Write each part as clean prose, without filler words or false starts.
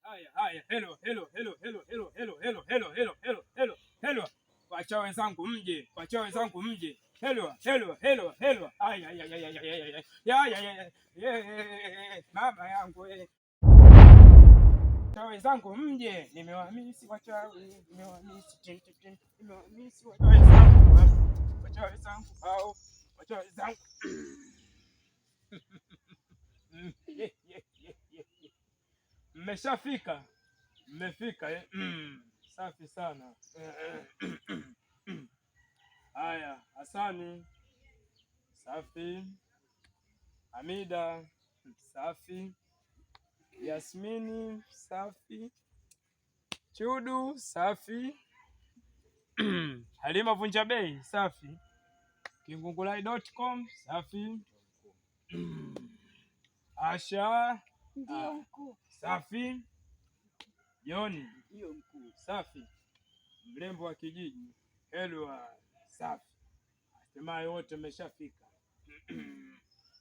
Haya, hello. Wacha wenzangu mje. Hello. Mama yangu wacha wenzangu mje. Nimewamisi wachawi, wacha wenzangu hao, wacha wenzangu. Mmefika safi sana. Haya, Hasani safi, Hamida safi, Yasmini safi, Chudu safi, Halima Vunja Bei safi, Kingungulai.com safi, Asha ndio mkuu safi, Joni ndio mkuu safi, mrembo wa kijiji Elwa safi. Hatimaye wote mmeshafika.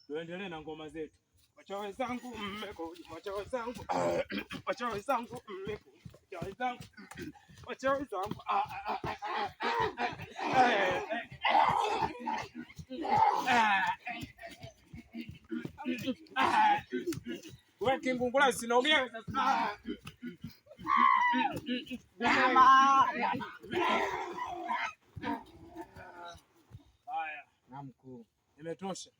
Tuendelee na ngoma zetu. Wacha wenzangu mmekuja, wacha wenzangu mmekuja, wacha wenzangu wewe Kingungulai sinaongea sasa. Haya, na mkuu. Imetosha.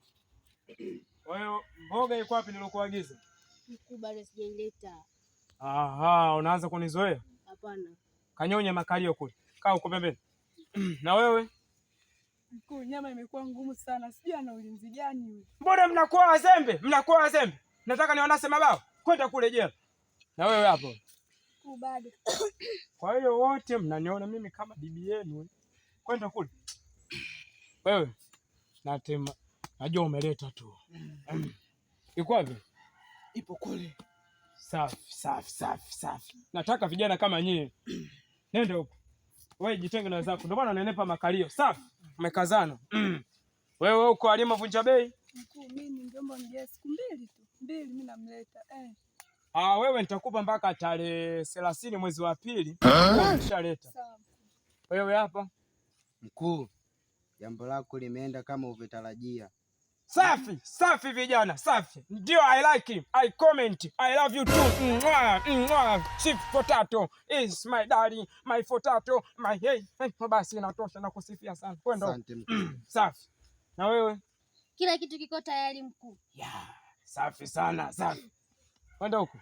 Kwa hiyo mboga iko wapi nilokuagiza? Mkuu, bado sijaileta. Aha, unaanza kunizoea? Hapana. Kanyonya makalio kule. Kaa huko pembeni. Na wewe? Mkuu, nyama imekuwa ngumu sana. Sijui ana ulinzi gani huyu. Mbona mnakuwa wazembe? Nataka niwanase mabao. Kwenda kule jela. Na wewe hapo? Mkuu, bado. Kwa hiyo wote mnaniona mimi kama bibi yenu. Kwenda kule. Wewe natema. Najua umeleta tu. Iko wapi? Ipo kule. Safi. Nataka vijana kama nyie. Nenda huko. Wewe jitenge na wenzako. Ndio maana nanenepa makalio. Safi. Umekazana. Wewe uko Halima Vunja Bei? Mkuu, mimi ningeomba nije siku mbili tu. Mimi namleta. Wewe nitakupa mpaka tarehe 30 mwezi wa pili. Ushaleta. Sawa. Wewe hapa? Mkuu, jambo lako limeenda kama uvetarajia. Safi vijana, safi. Ndio, I like him. I comment. I love you too. Chief Potato is my daddy, my potato, my hey. Basi inatosha na kusifia sana. Kwenda. Asante mkuu. Safi. Na wewe? Kila kitu kiko tayari mkuu. Safi sana, safi. Kwenda huko.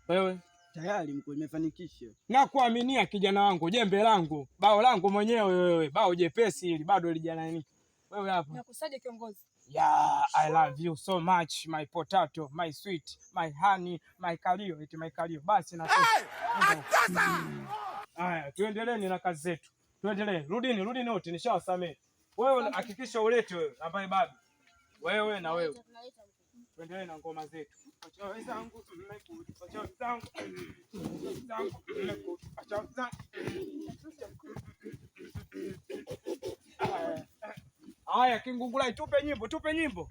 Wewe? Tayari mkuu, nimefanikisha. Na kuaminia kijana wangu, jembe langu, bao langu mwenyewe wewe. Bao jepesi hili bado lijana nini? Wewe hapa. Nakusaje kiongozi? I love you so much, my potato, my sweet, my honey, my kalio, my kalio. Basi na haya, tuendelee na kazi zetu. Tuendelee. Rudini wote, nishawasamehe. Wewe hakikisha ulete wewe ambaye bado. Wewe na wewe. Tuendelee na ngoma zetu. Acha wenzangu mmekuja. Acha wenzangu mmekuja. Acha wenzangu. Haya, Kingungulai, tupe nyimbo.